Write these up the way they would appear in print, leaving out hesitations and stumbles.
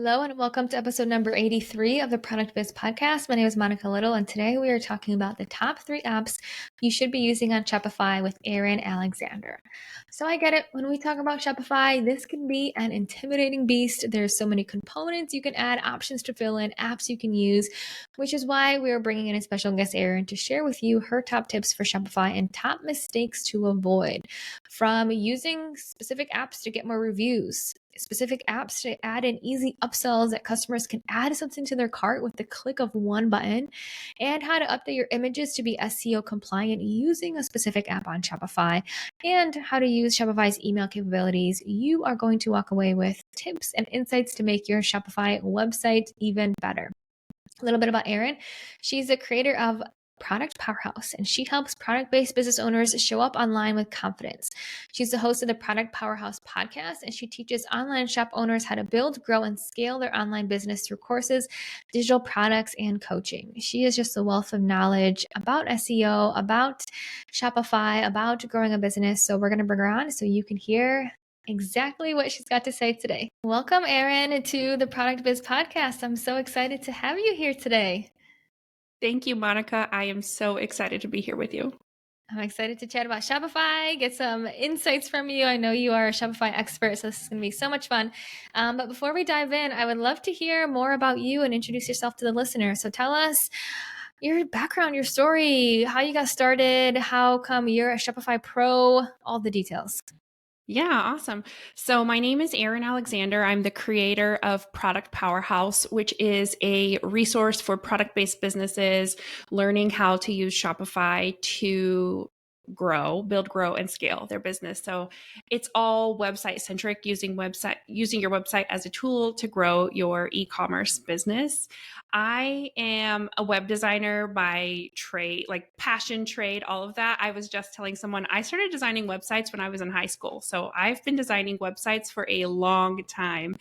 Hello and welcome to episode number 83 of the Product Biz podcast. My name is Monica Little, and today we are talking about the top 3 apps you should be using on Shopify with Erin Alexander. So I get it. When we talk about Shopify, this can be an intimidating beast. There's so many components you can add, options to fill in, apps you can use, which is why we are bringing in a special guest, Erin, to share with you her top tips for Shopify and top mistakes to avoid. From using specific apps to get more reviews, specific apps to add in easy upsells that customers can add something to their cart with the click of one button, and how to update your images to be SEO compliant using a specific app on Shopify, and how to use Shopify's email capabilities. You are going to walk away with tips and insights to make your Shopify website even better. A little bit about Erin. She's the creator of Product Powerhouse, and she helps product-based business owners show up online with confidence. She's the host of the Product Powerhouse podcast, and she teaches online shop owners how to build, grow, and scale their online business through courses, digital products, and coaching. She is just a wealth of knowledge about SEO, about Shopify, about growing a business. So we're going to bring her on so you can hear exactly what she's got to say today. Welcome, Erin, to the Product Biz podcast. I'm so excited to have you here today. Thank you, Monica. I am so excited to be here with you. I'm excited to chat about Shopify, get some insights from you. I know you are a Shopify expert, so this is going to be so much fun. But before we dive in, I would love to hear more about you and introduce yourself to the listener. So tell us your background, your story, how you got started, how come you're a Shopify pro, all the details. Yeah, awesome. So my name is Erin Alexander. I'm the creator of Product Powerhouse, which is a resource for product-based businesses learning how to use Shopify to build, grow, and scale their business. So it's all website centric, using your website as a tool to grow your e-commerce business. I am a web designer by trade, like passion trade, all of that. I was just telling someone I started designing websites when I was in high school. So I've been designing websites for a long time,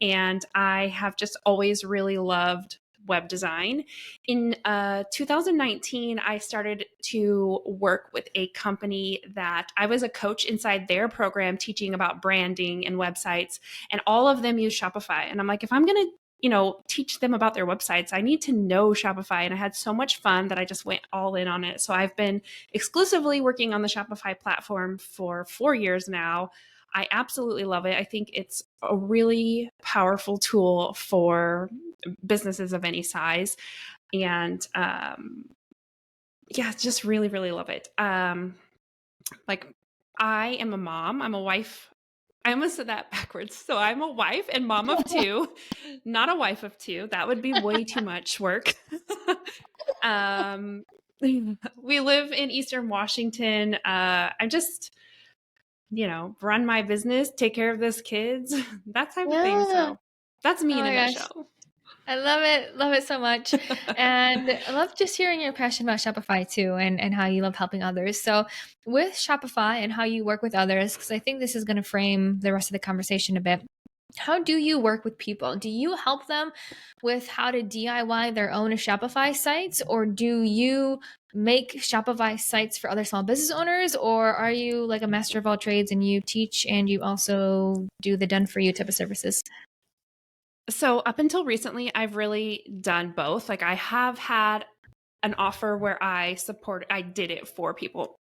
and I have just always really loved web design. In 2019, I started to work with a company that I was a coach inside their program teaching about branding and websites, and all of them use Shopify. And I'm like, if I'm going to teach them about their websites, I need to know Shopify. And I had so much fun that I just went all in on it. So I've been exclusively working on the Shopify platform for 4 years now. I absolutely love it. I think it's a really powerful tool for businesses of any size. And just really, really love it. Like, I am a mom. I'm a wife. I almost said that backwards. So I'm a wife and mom of 2, not a wife of 2. That would be way too much work. We live in Eastern Washington. I just, run my business, take care of those kids, that type of thing. So that's me in a nutshell. I love it so much. And I love just hearing your passion about Shopify too, and how you love helping others. So with Shopify and how you work with others, because I think this is going to frame the rest of the conversation a bit. How do you work with people? Do you help them with how to DIY their own Shopify sites, or do you make Shopify sites for other small business owners, or are you like a master of all trades and you teach and you also do the done for you type of services? So up until recently, I've really done both. Like, I have had an offer where I did it for people.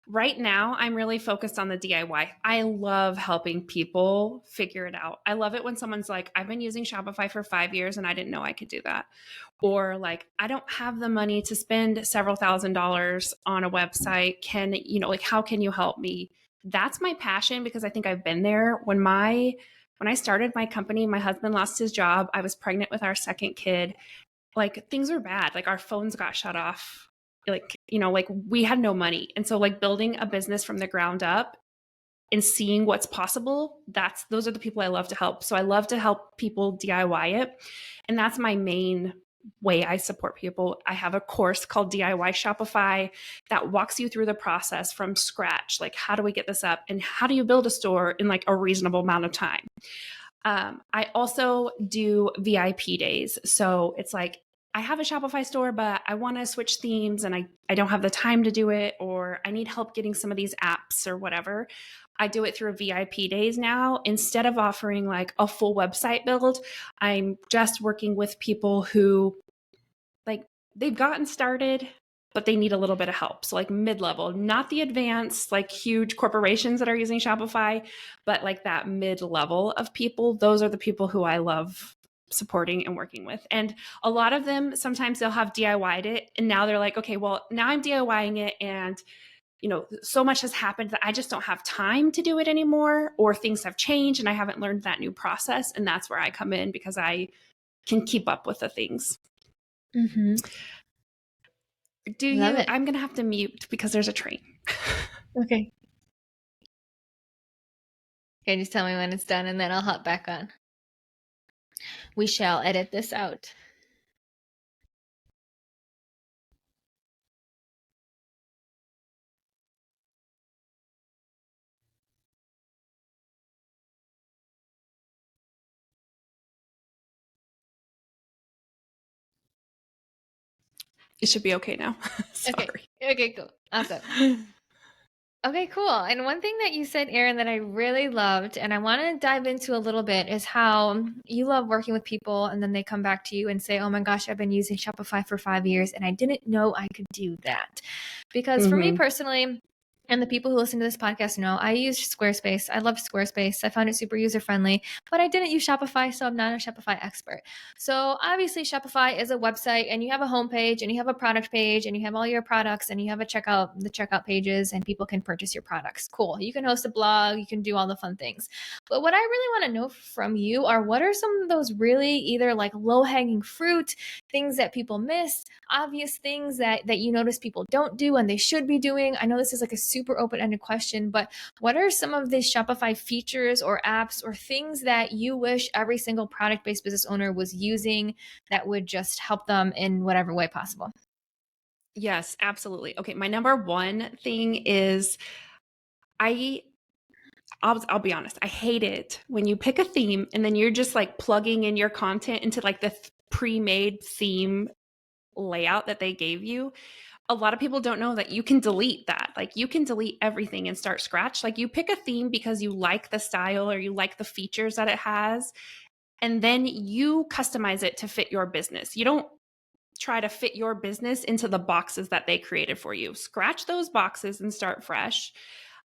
Right now, I'm really focused on the DIY. I love helping people figure it out. I love it when someone's like, I've been using Shopify for 5 years and I didn't know I could do that. Or like, I don't have the money to spend several $1,000s on a website. How can you help me? That's my passion, because I think I've been there. When I started my company, my husband lost his job. I was pregnant with our second kid. Like, things were bad. Like, our phones got shut off. Like we had no money. And so like building a business from the ground up and seeing what's possible, those are the people I love to help. So I love to help people DIY it. And that's my main way I support people. I have a course called DIY Shopify that walks you through the process from scratch. Like, how do we get this up? And how do you build a store in like a reasonable amount of time? I also do VIP days. So it's like, I have a Shopify store, but I want to switch themes and I don't have the time to do it, or I need help getting some of these apps or whatever. I do it through VIP days now. Instead of offering like a full website build, I'm just working with people who like they've gotten started, but they need a little bit of help. So like mid-level, not the advanced, like huge corporations that are using Shopify, but like that mid-level of people. Those are the people who I love supporting and working with. And a lot of them, sometimes they'll have DIY'd it. And now they're like, okay, well, now I'm DIYing it. And so much has happened that I just don't have time to do it anymore, or things have changed and I haven't learned that new process. And that's where I come in because I can keep up with the things. Mm-hmm. Love it. I'm going to have to mute because there's a train. Okay. Okay, just tell me when it's done and then I'll hop back on. We shall edit this out. It should be okay now. Sorry. Okay, cool. Awesome. Okay, cool. And one thing that you said, Erin, that I really loved, and I want to dive into a little bit, is how you love working with people and then they come back to you and say, oh my gosh, I've been using Shopify for 5 years and I didn't know I could do that. Because for me personally, and the people who listen to this podcast know, I use Squarespace. I love Squarespace. I found it super user-friendly, but I didn't use Shopify, so I'm not a Shopify expert. So obviously Shopify is a website and you have a homepage and you have a product page and you have all your products and you have the checkout pages, and people can purchase your products. Cool. You can host a blog, you can do all the fun things. But what I really want to know from you are, what are some of those really either like low-hanging fruit, things that people miss, obvious things that you notice people don't do and they should be doing? I know this is like a super open-ended question, but what are some of the Shopify features or apps or things that you wish every single product-based business owner was using that would just help them in whatever way possible? Yes, absolutely. Okay, my number one thing is I'll be honest, I hate it when you pick a theme and then you're just like plugging in your content into like the pre-made theme layout that they gave you. A lot of people don't know that you can delete that. Like you can delete everything and start scratch. Like you pick a theme because you like the style or you like the features that it has, and then you customize it to fit your business. You don't try to fit your business into the boxes that they created for you. Scratch those boxes and start fresh.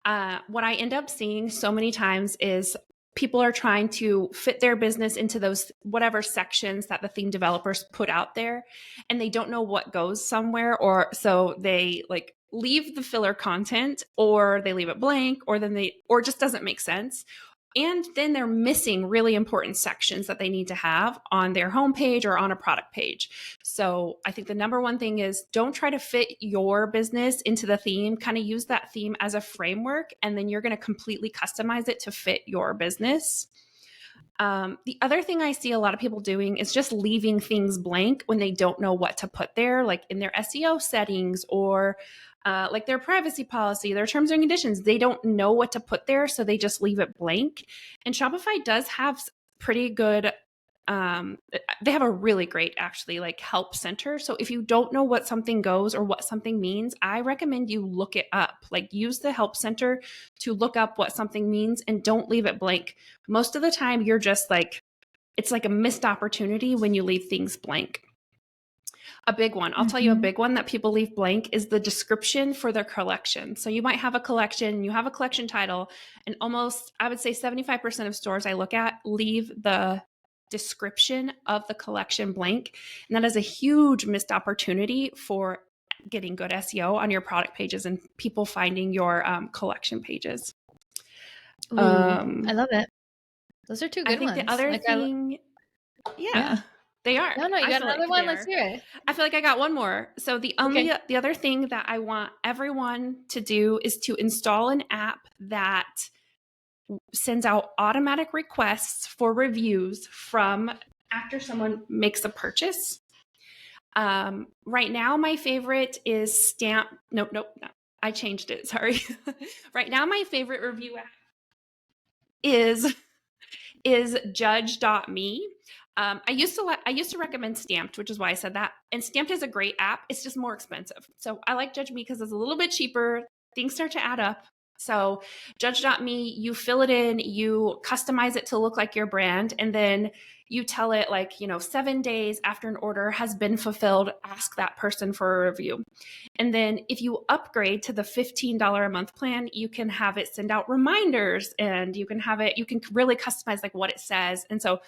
What I end up seeing so many times is people are trying to fit their business into those whatever sections that the theme developers put out there, and they don't know what goes somewhere, or so they like leave the filler content, or they leave it blank, or or it just doesn't make sense. And then they're missing really important sections that they need to have on their homepage or on a product page. So I think the number one thing is, don't try to fit your business into the theme. Kind of use that theme as a framework, and then you're going to completely customize it to fit your business. The other thing I see a lot of people doing is just leaving things blank when they don't know what to put there, like in their SEO settings or like their privacy policy, their terms and conditions. They don't know what to put there, so they just leave it blank. And Shopify does have pretty good, they have a really great actually like help center. So if you don't know what something goes or what something means, I recommend you look it up. Like use the help center to look up what something means and don't leave it blank. Most of the time you're just like, it's like a missed opportunity when you leave things blank. A big one, I'll tell you, a big one that people leave blank is the description for their collection. So you might have a collection, you have a collection title, and almost, I would say 75% of stores I look at leave the description of the collection blank. And that is a huge missed opportunity for getting good SEO on your product pages and people finding your collection pages. Ooh, I love it. Those are two good I think ones. the other thing, yeah. They are. No, you got another one. Let's hear it. I feel like I got one more. So the other thing that I want everyone to do is to install an app that sends out automatic requests for reviews from after someone makes a purchase. Right now, my favorite is Stamp. Nope. I changed it. Sorry. Right now, my favorite review app is Judge.me. I used to recommend Stamped, which is why I said that. And Stamped is a great app. It's just more expensive. So I like Judge Me because it's a little bit cheaper. Things start to add up. So Judge.me, you fill it in, you customize it to look like your brand, and then you tell it 7 days after an order has been fulfilled, ask that person for a review. And then if you upgrade to the $15 a month plan, you can have it send out reminders, and you can really customize like what it says. And so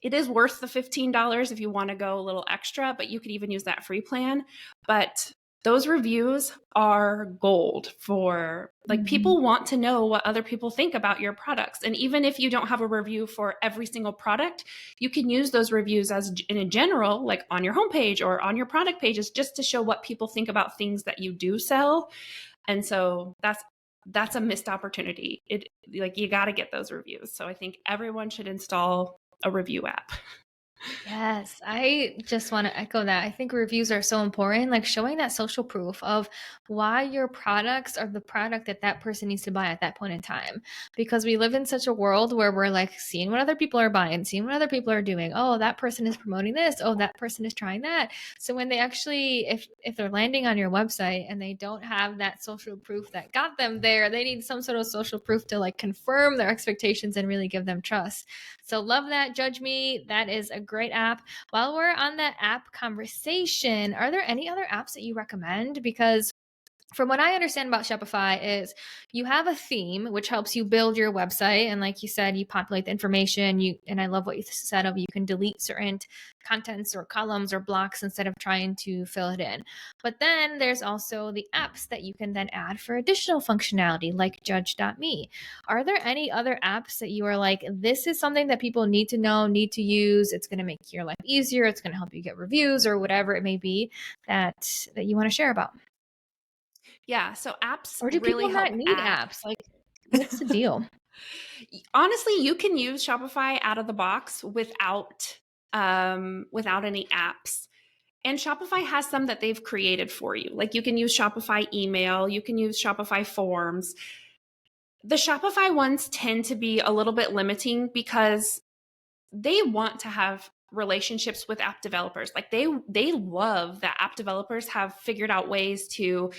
it is worth the $15 if you want to go a little extra, but you could even use that free plan. But those reviews are gold for people want to know what other people think about your products. And even if you don't have a review for every single product, you can use those reviews as in a general, like on your homepage or on your product pages, just to show what people think about things that you do sell. And so that's a missed opportunity. You got to get those reviews. So I think everyone should install a review app. Yes, I just want to echo that. I think reviews are so important, like showing that social proof of why your products are the product that that person needs to buy at that point in time. Because we live in such a world where we're like seeing what other people are buying, seeing what other people are doing. Oh, that person is promoting this. Oh, that person is trying that. So when they actually, if they're landing on your website and they don't have that social proof that got them there, they need some sort of social proof to like confirm their expectations and really give them trust. So love that. Judge Me. That is a great app. While we're on that app conversation, are there any other apps that you recommend? Because from what I understand about Shopify is you have a theme which helps you build your website, and like you said, you populate the information. And I love what you said of you can delete certain contents or columns or blocks instead of trying to fill it in. But then there's also the apps that you can then add for additional functionality, like Judge.me. Are there any other apps that you are like, this is something that people need to know, need to use? It's going to make your life easier. It's going to help you get reviews or whatever it may be that you want to share about? Yeah, so apps Or do really people not help need add. apps? Like, what's the deal? Honestly, you can use Shopify out of the box without any apps. And Shopify has some that they've created for you. Like you can use Shopify email, you can use Shopify forms. The Shopify ones tend to be a little bit limiting because they want to have relationships with app developers. Like they love that app developers have figured out ways to,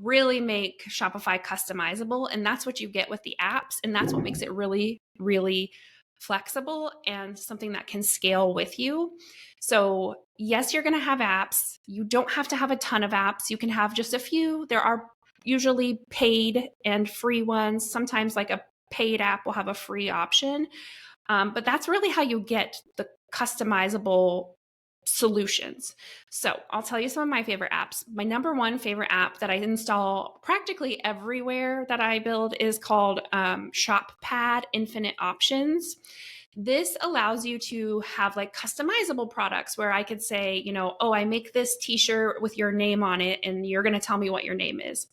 really make Shopify customizable. And that's what you get with the apps. And that's what makes it really, really flexible and something that can scale with you. So yes, you're going to have apps. You don't have to have a ton of apps. You can have just a few. There are usually paid and free ones. Sometimes like a paid app will have a free option. But that's really how you get the customizable solutions. So I'll tell you some of my favorite apps. My number one favorite app that I install practically everywhere that I build is called ShopPad Infinite Options. This allows you to have like customizable products where I could say, oh, I make this t-shirt with your name on it and you're going to tell me what your name is.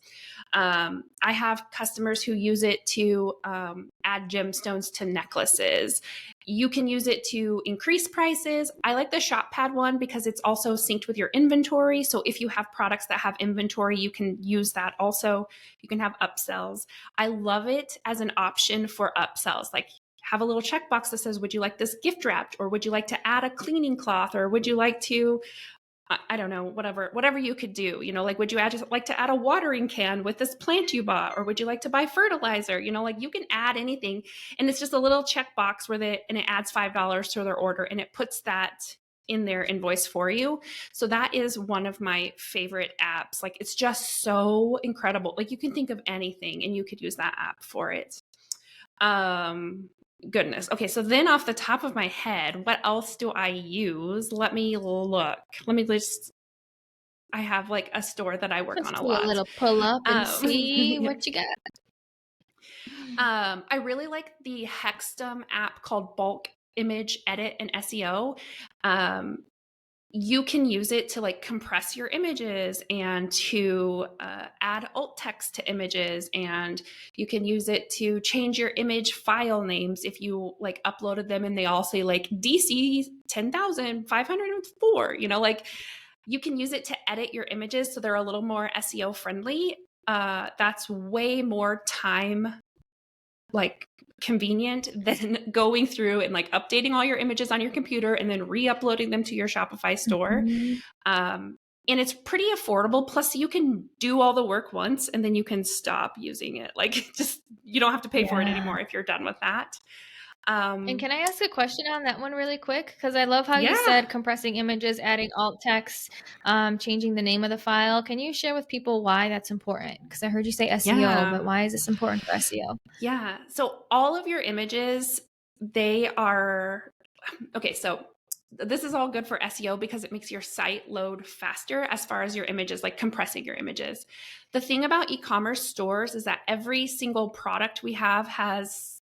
I have customers who use it to add gemstones to necklaces. You can use it to increase prices. I like the ShopPad one because it's also synced with your inventory. So if you have products that have inventory, you can use that also. You can have upsells. I love it as an option for upsells. Like have a little checkbox that says, would you like this gift wrapped? Or would you like to add a cleaning cloth? Or would you like to, I don't know, whatever you could do, like, would you like to add a watering can with this plant you bought? Or would you like to buy fertilizer? Like you can add anything. And it's just a little checkbox and it adds $5 to their order and it puts that in their invoice for you. So that is one of my favorite apps. Like it's just so incredible. Like you can think of anything and you could use that app for it. Goodness. Okay, so then off the top of my head, what else do I use? Let me look. I have like a store that I work Let's on a do a lot. little pull up and see Yeah. what you got. I really like the Hexstum app called Bulk Image Edit and SEO. You can use it to like compress your images and to add alt text to images, and you can use it to change your image file names if you like uploaded them and they all say like DC 10,504. Like you can use it to edit your images so they're a little more SEO friendly. That's way more time like convenient than going through and like updating all your images on your computer and then re-uploading them to your Shopify store. Mhm. And it's pretty affordable. Plus, you can do all the work once and then you can stop using it. Like, just you don't have to pay for it Yeah. anymore if you're done with that. And can I ask a question on that one really quick? Because I love how you Yeah, said compressing images, adding alt text, changing the name of the file. Can you share with people why that's important? Because I heard you say SEO, yeah, but why is this important for SEO? yeah. So all of your images, they are okay. So this is all good for SEO because it makes your site load faster as far as your images, like compressing your images. The thing about e-commerce stores is that every single product we have has,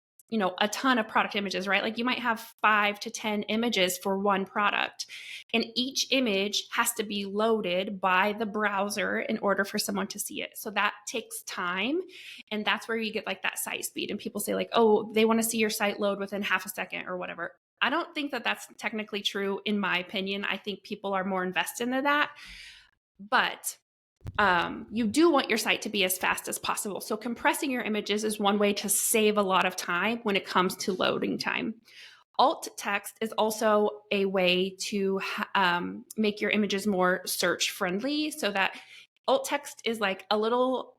a ton of product images, right? Like you might have 5 to 10 images for one product, and each image has to be loaded by the browser in order for someone to see it. So that takes time, and that's where you get like that site speed. And people say like, oh, they want to see your site load within half a second or whatever. I don't think that that's technically true, in my opinion. I think people are more invested in that. But you do want your site to be as fast as possible. So compressing your images is one way to save a lot of time when it comes to loading time. Alt text is also a way to make your images more search friendly, so that alt text is like a little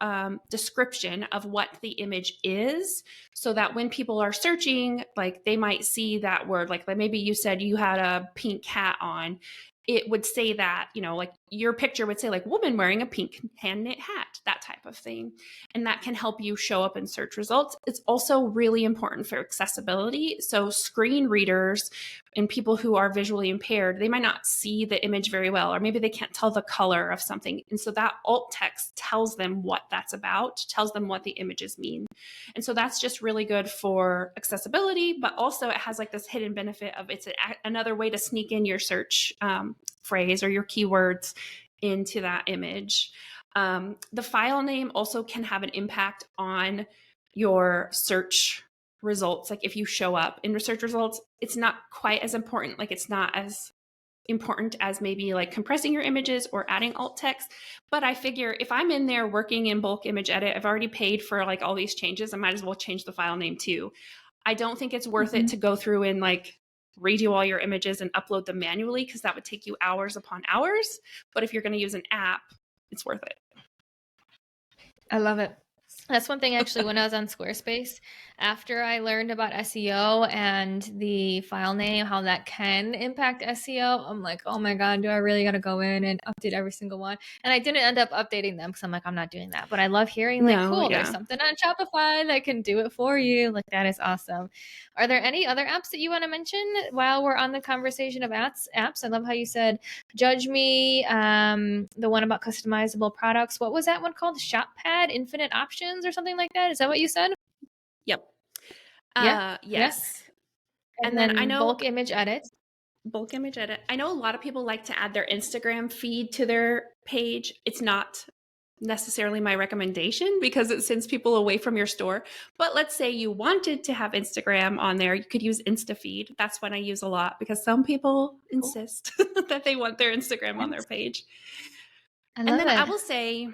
description of what the image is, so that when people are searching, like they might see that word, like maybe you said you had a pink hat on, it would say that, like your picture would say like woman wearing a pink hand knit hat, that type of thing. And that can help you show up in search results. It's also really important for accessibility. So screen readers and people who are visually impaired, they might not see the image very well, or maybe they can't tell the color of something. And so that alt text tells them what that's about, tells them what the images mean. And so that's just really good for accessibility, but also it has like this hidden benefit of it's another way to sneak in your search phrase or your keywords into that image. The file name also can have an impact on your search results. Like if you show up in research results, it's not quite as important. Like it's not as important as maybe like compressing your images or adding alt text. But I figure if I'm in there working in bulk image edit, I've already paid for like all these changes, I might as well change the file name too. I don't think it's worth it Mhm. to go through and like redo all your images and upload them manually, because that would take you hours upon hours. But if you're going to use an app, it's worth it. I love it. That's one thing actually when I was on Squarespace, after I learned about SEO and the file name, how that can impact SEO, I'm like, oh my God, do I really got to go in and update every single one? And I didn't end up updating them because I'm like, I'm not doing that. But I love hearing like, No, cool, there's yeah. something on Shopify that can do it for you. Like that is awesome. Are there any other apps that you want to mention while we're on the conversation of apps? I love how you said Judge Me, the one about customizable products. What was that one called? ShopPad, Infinite Options or something like that? Is that what you said? Yep. Yeah. Yeah. Yes. And And then I then know bulk image edit. bulk image edit. I know a lot of people like to add their Instagram feed to their page. It's not necessarily my recommendation because it sends people away from your store. But let's say you wanted to have Instagram on there, you could use InstaFeed. That's what I use a lot because some people Cool. insist that they want their Instagram on their Yes. page. I And love then I it. will say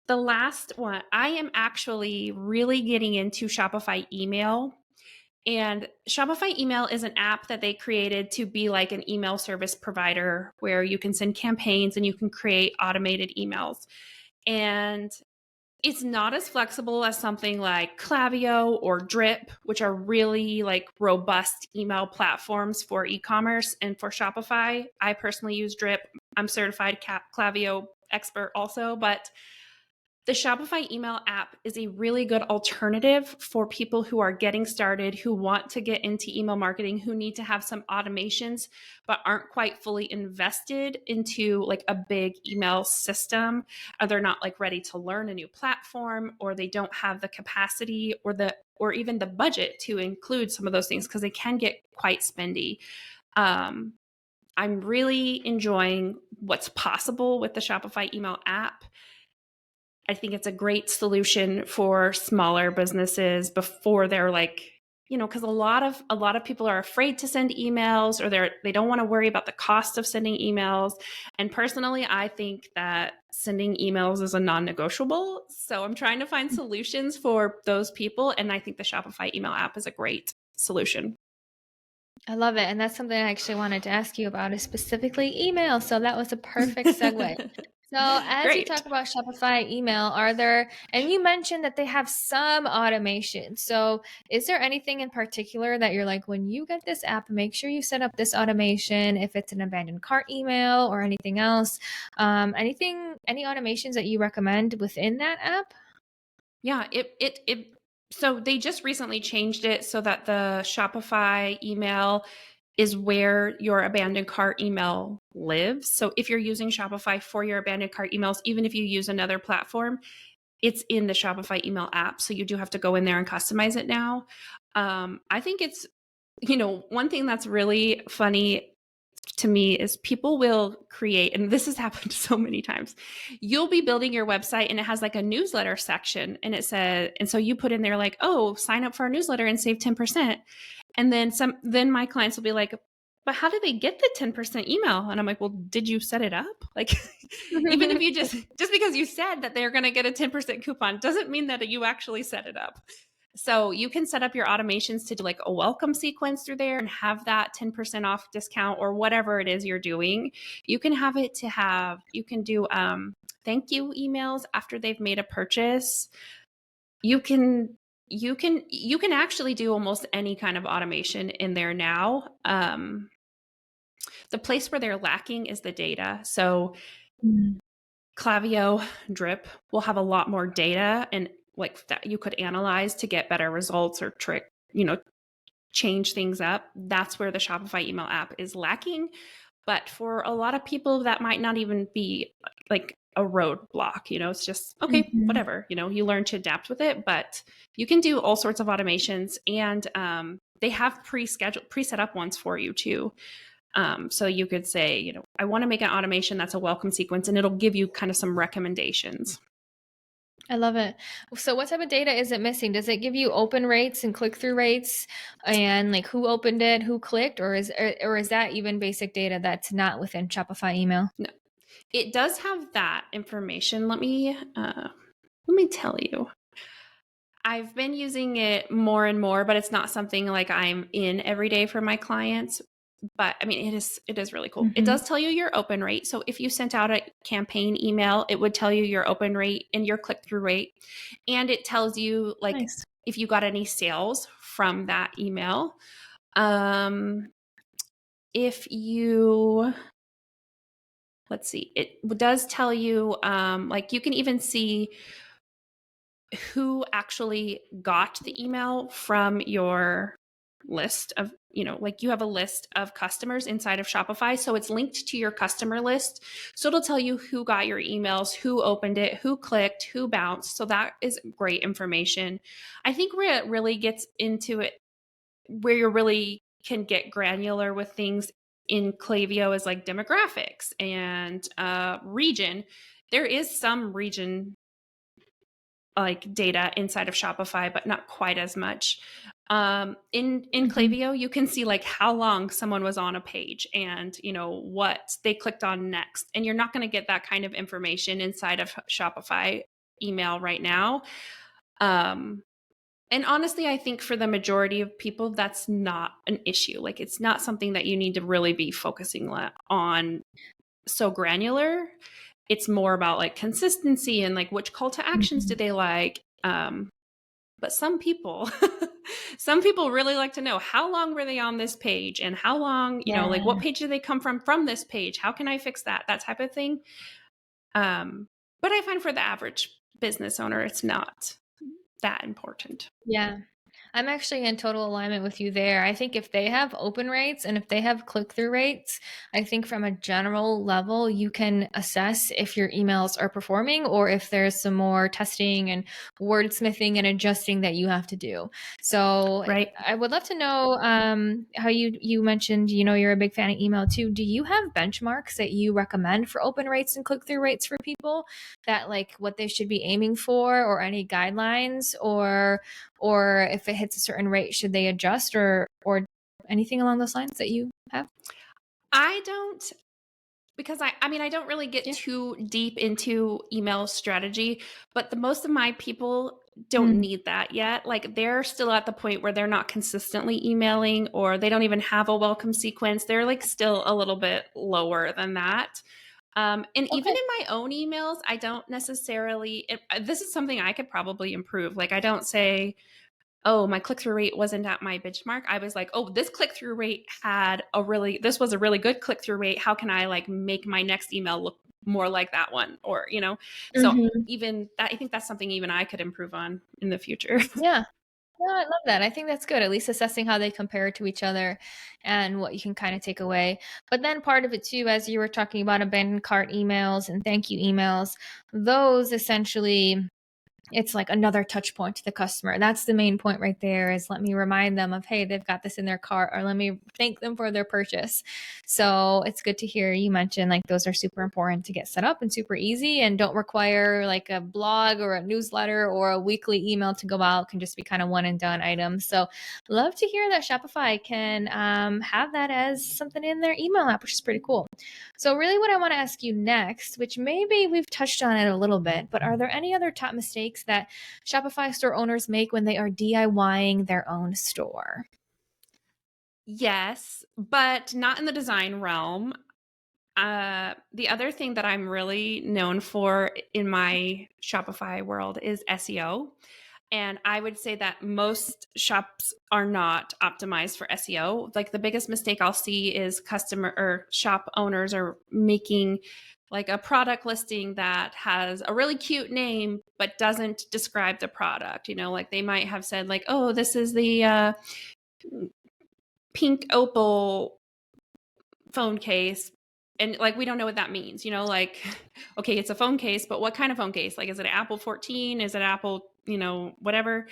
the last one, I am actually really getting into Shopify email. And Shopify email is an app that they created to be like an email service provider where you can send campaigns and you can create automated emails. And it's not as flexible as something like Klaviyo or Drip, which are really like robust email platforms for e-commerce. And for Shopify, I personally use Drip. I'm certified Klaviyo expert also, but the Shopify email app is a really good alternative for people who are getting started, who want to get into email marketing, who need to have some automations, but aren't quite fully invested into like a big email system. Or they're not like ready to learn a new platform, or they don't have the capacity or even the budget to include some of those things because they can get quite spendy. Um, I'm really enjoying what's possible with the Shopify email app. I think it's a great solution for smaller businesses before they're like because a lot of people are afraid to send emails, or they don't want to worry about the cost of sending emails. And personally, I think that sending emails is a non-negotiable. So I'm trying to find solutions for those people, and I think the Shopify email app is a great solution. I love it. And that's something I actually wanted to ask you about is specifically email. So that was a perfect segue. So as you Great. talk about Shopify email, are there, and you mentioned that they have some automation. So is there anything in particular that you're like, when you get this app, make sure you set up this automation, if it's an abandoned cart email or anything else, any automations that you recommend within that app? Yeah, so they just recently changed it so that the Shopify email is where your abandoned cart email lives. So if you're using Shopify for your abandoned cart emails, even if you use another platform, it's in the Shopify email app. So you do have to go in there and customize it now. I think it's, one thing that's really funny to me is people will create, and this has happened so many times. You'll be building your website and it has like a newsletter section, and it says, and so you put in there like, oh, sign up for our newsletter and save 10%. And then my clients will be like, but how do they get the 10% email? And I'm like, well, did you set it up? Like, even if you just because you said that they're going to get a 10% coupon doesn't mean that you actually set it up. So you can set up your automations to do like a welcome sequence through there and have that 10% off discount or whatever it is you're doing. You can have it to have, you can do thank you emails after they've made a purchase. You can actually do almost any kind of automation in there now. The place where they're lacking is the data. So Klaviyo Drip will have a lot more data and like that you could analyze to get better results or change things up. That's where the Shopify email app is lacking. But for a lot of people, that might not even be like a roadblock. It's just, okay, whatever, you learn to adapt with it. But you can do all sorts of automations, and they have preset up ones for you too. So you could say, I want to make an automation that's a welcome sequence, and it'll give you kind of some recommendations. I love it. So what type of data is it missing? Does it give you open rates and click-through rates and like who opened it, who clicked, or is that even basic data that's not within Shopify email? No, it does have that information. Let me tell you. I've been using it more and more, but it's not something like I'm in every day for my clients. But I mean, it is really cool. It does tell you your open rate. So if you sent out a campaign email, it would tell you your open rate and your click-through rate. And it tells you like Nice. if you got any sales from that email. If you, let's see, it does tell you, like you can even see who actually got the email from your list of, like you have a list of customers inside of Shopify. So it's linked to your customer list. So it'll tell you who got your emails, who opened it, who clicked, who bounced. So that is great information. I think where it really gets into it, where you really can get granular with things in Klaviyo is like demographics and region. There is some region like data inside of Shopify, but not quite as much. In Klaviyo, you can see like how long someone was on a page and what they clicked on next. And you're not going to get that kind of information inside of Shopify email right now. And honestly, I think for the majority of people, that's not an issue. Like it's not something that you need to really be focusing on so granular. It's more about like consistency and like which call to actions do they like. But some people, some people really like to know how long were they on this page and how long, like what page did they come from this page? How can I fix that? That type of thing. But I find for the average business owner, it's not that important. Yeah. I'm actually in total alignment with you there. I think if they have open rates and if they have click-through rates, I think from a general level, you can assess if your emails are performing or if there's some more testing and wordsmithing and adjusting that you have to do. So Right. I would love to know how you mentioned, you're a big fan of email too. Do you have benchmarks that you recommend for open rates and click-through rates for people that like what they should be aiming for or any guidelines or if it hits a certain rate, should they adjust or anything along those lines that you have? I don't, because I don't really get Yeah. too deep into email strategy, but most of my people don't Mm. need that yet. Like they're still at the point where they're not consistently emailing, or they don't even have a welcome sequence. They're like still a little bit lower than that. And even Okay. in my own emails, I don't necessarily, this is something I could probably improve. Like I don't say, oh, my click-through rate wasn't at my benchmark. I was like, oh, this click-through rate this was a really good click-through rate. How can I like make my next email look more like that one? Or, so Mhm. even that, I think that's something even I could improve on in the future. Yeah. No, I love that. I think that's good. At least assessing how they compare to each other and what you can kind of take away. But then part of it too, as you were talking about abandoned cart emails and thank you emails, those essentially it's like another touch point to the customer. That's the main point right there, is let me remind them of, hey, they've got this in their cart, or let me thank them for their purchase. So it's good to hear you mention like those are super important to get set up and super easy and don't require like a blog or a newsletter or a weekly email to go out, can just be kind of one and done items. So love to hear that Shopify can have that as something in their email app, which is pretty cool. So really what I want to ask you next, which maybe we've touched on it a little bit, but are there any other top mistakes that Shopify store owners make when they are DIYing their own store? Yes, but not in the design realm. The other thing that I'm really known for in my Shopify world is SEO. And I would say that most shops are not optimized for SEO. Like the biggest mistake I'll see is customer or shop owners are making like a product listing that has a really cute name but doesn't describe the product. Like they might have said like, oh, this is the pink opal phone case, and like we don't know what that means, like okay, it's a phone case, but what kind of phone case? Like is it Apple 14? Is it Apple, whatever?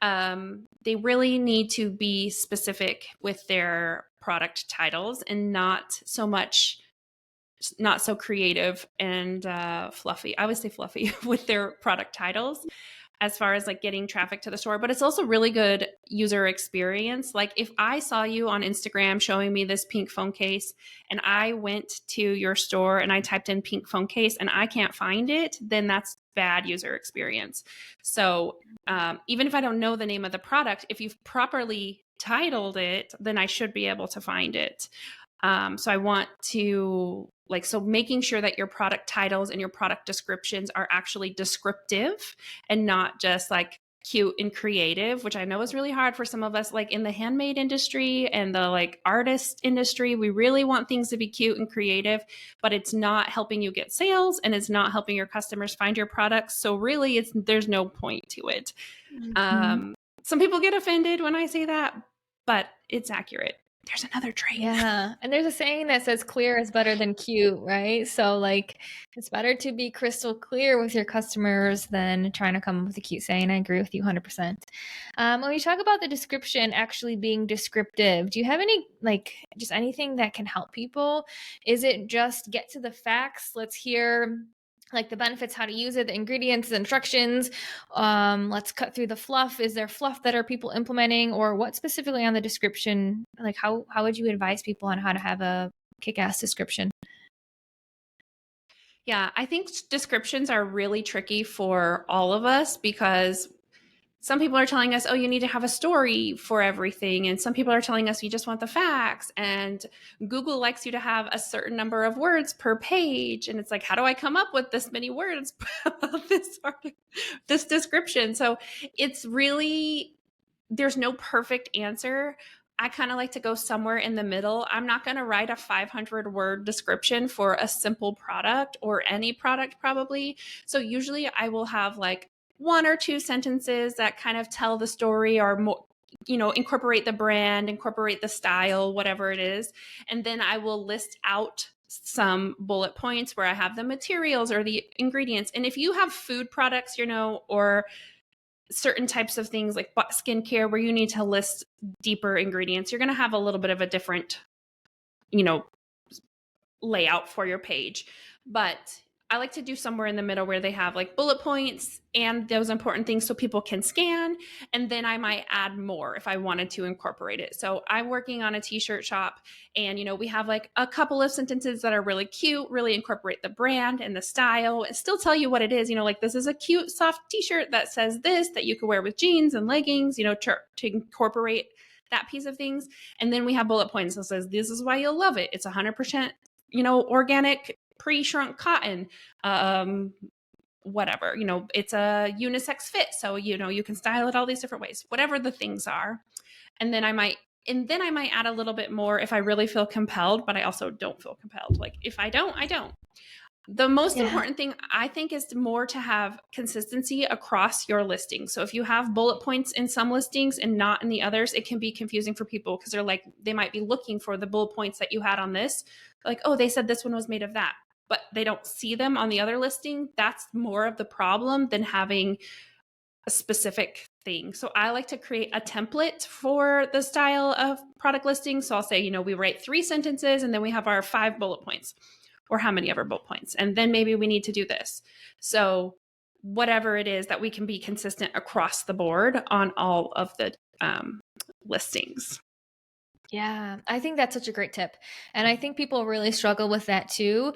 They really need to be specific with their product titles and not so creative and fluffy. I would say fluffy with their product titles as far as like getting traffic to the store, but it's also really good user experience. Like if I saw you on Instagram showing me this pink phone case and I went to your store and I typed in pink phone case and I can't find it, then that's bad user experience. So even if I don't know the name of the product, if you've properly titled it, then I should be able to find it. So I want to so making sure that your product titles and your product descriptions are actually descriptive and not just like cute and creative, which I know is really hard for some of us, like in the handmade industry and the like artist industry. We really want things to be cute and creative, but it's not helping you get sales and it's not helping your customers find your products. So really there's no point to it. Mhm. Some people get offended when I say that, but it's accurate. There's another train. Yeah. And there's a saying that says clear is better than cute, right? So like it's better to be crystal clear with your customers than trying to come up with a cute saying. I agree with you 100%. When you talk about the description actually being descriptive, do you have any like just anything that can help people? Is it just get to the facts? Let's hear like the benefits, how to use it, the ingredients, the instructions. Let's cut through the fluff. Is there fluff that are people implementing, or what specifically on the description? Like how would you advise people on how to have a kick-ass description? Yeah, I think descriptions are really tricky for all of us because some people are telling us, oh, you need to have a story for everything. And some people are telling us you just want the facts. And Google likes you to have a certain number of words per page. And it's like, how do I come up with this many words about this description? So it's really, there's no perfect answer. I kind of like to go somewhere in the middle. I'm not going to write a 500-word description for a simple product or any product, probably. So usually I will have like one or two sentences that kind of tell the story or more, incorporate the brand, incorporate the style, whatever it is. And then I will list out some bullet points where I have the materials or the ingredients. And if you have food products, or certain types of things like skincare where you need to list deeper ingredients, you're going to have a little bit of a different, layout for your page. But I like to do somewhere in the middle where they have like bullet points and those important things so people can scan. And then I might add more if I wanted to incorporate it. So I'm working on a t-shirt shop, and we have like a couple of sentences that are really cute, really incorporate the brand and the style and still tell you what it is. Like this is a cute soft t-shirt that says this, that you could wear with jeans and leggings, to incorporate that piece of things. And then we have bullet points that says this is why you'll love it. It's 100% organic pre-shrunk cotton, whatever, it's a unisex fit. So, you can style it all these different ways, whatever the things are. And then I might add a little bit more if I really feel compelled, but I also don't feel compelled. Like if I don't, I don't. The most important thing I think is more to have consistency across your listings. So if you have bullet points in some listings and not in the others, it can be confusing for people because they might be looking for the bullet points that you had on this. Like, oh, they said this one was made of that, but they don't see them on the other listing. That's more of the problem than having a specific thing. So I like to create a template for the style of product listing. So I'll say, we write 3 sentences and then we have our 5 bullet points, or how many ever bullet points. And then maybe we need to do this. So whatever it is that we can be consistent across the board on all of the listings. Yeah, I think that's such a great tip. And I think people really struggle with that too.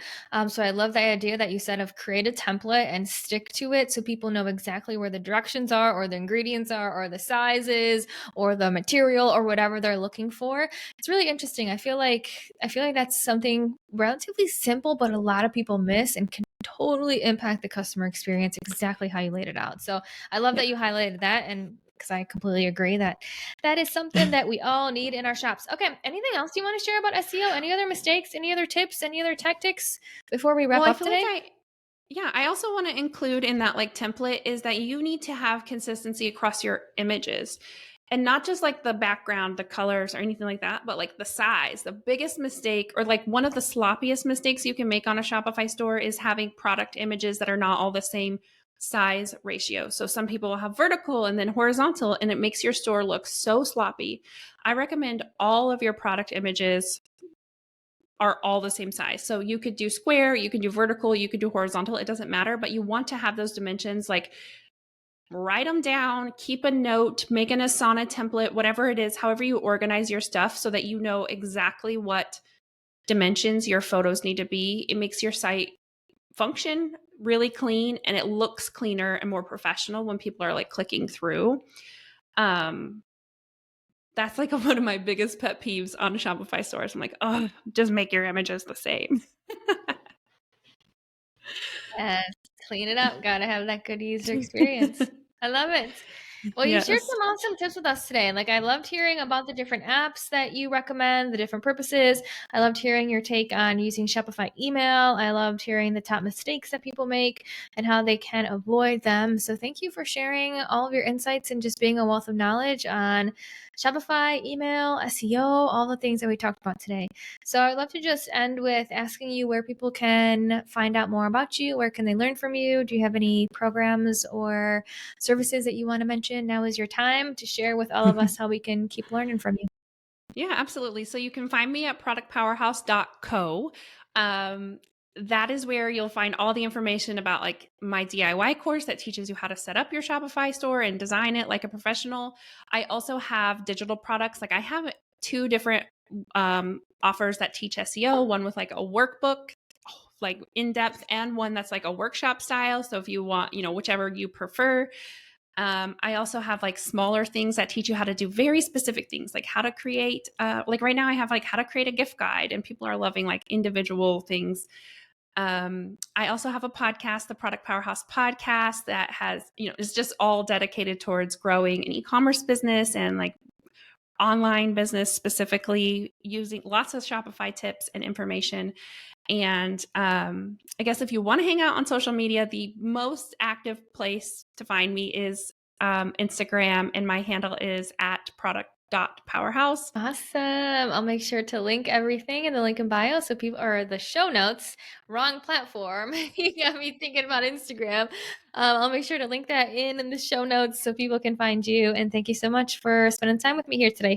So I love the idea that you said of create a template and stick to it so people know exactly where the directions are, or the ingredients are, or the sizes, or the material, or whatever they're looking for. It's really interesting. I feel like that's something relatively simple, but a lot of people miss and can totally impact the customer experience exactly how you laid it out. So I love that you highlighted that, and because I completely agree that is something that we all need in our shops. Okay, anything else you want to share about SEO? Any other mistakes? Any other tips? Any other tactics before we wrap Well, I up feel like today? I also want to include in that like template is that you need to have consistency across your images. And not just like the background, the colors, or anything like that, but like the size. The biggest mistake, or like one of the sloppiest mistakes you can make on a Shopify store, is having product images that are not all the same size ratio. So some people will have vertical and then horizontal, and it makes your store look so sloppy. I recommend all of your product images are all the same size. So you could do square, you could do vertical, you could do horizontal, it doesn't matter, but you want to have those dimensions, like write them down, keep a note, make an Asana template, whatever it is, however you organize your stuff so that you know exactly what dimensions your photos need to be. It makes your site function really clean, and it looks cleaner and more professional when people are like clicking through. That's like one of my biggest pet peeves on Shopify stores. I'm like, oh, just make your images the same. Yes, clean it up. Gotta have that good user experience. I love it. Well, you shared Yes. some awesome tips with us today. Like, I loved hearing about the different apps that you recommend, the different purposes. I loved hearing your take on using Shopify email. I loved hearing the top mistakes that people make and how they can avoid them. So, thank you for sharing all of your insights and just being a wealth of knowledge on Shopify, email, SEO, all the things that we talked about today. So, I'd love to just end with asking you where people can find out more about you. Where can they learn from you? Do you have any programs or services that you want to mention? Now is your time to share with all of us how we can keep learning from you. Yeah, absolutely. So you can find me at productpowerhouse.co. That is where you'll find all the information about like my DIY course that teaches you how to set up your Shopify store and design it like a professional. I also have digital products. Like I have 2 different offers that teach SEO, one with like a workbook, like in depth, and one that's like a workshop style. So if you want, whichever you prefer. I also have like smaller things that teach you how to do very specific things, like how to create, like right now I have like how to create a gift guide, and people are loving like individual things. I also have a podcast, the Product Powerhouse podcast, that has, is just all dedicated towards growing an e-commerce business and like online business, specifically using lots of Shopify tips and information. And I guess if you want to hang out on social media, the most active place to find me is Instagram, and my handle is at product.powerhouse. Awesome. I'll make sure to link everything in the link in bio so people, or the show notes, wrong platform. You got me thinking about Instagram. I'll make sure to link that in the show notes so people can find you. And thank you so much for spending time with me here today.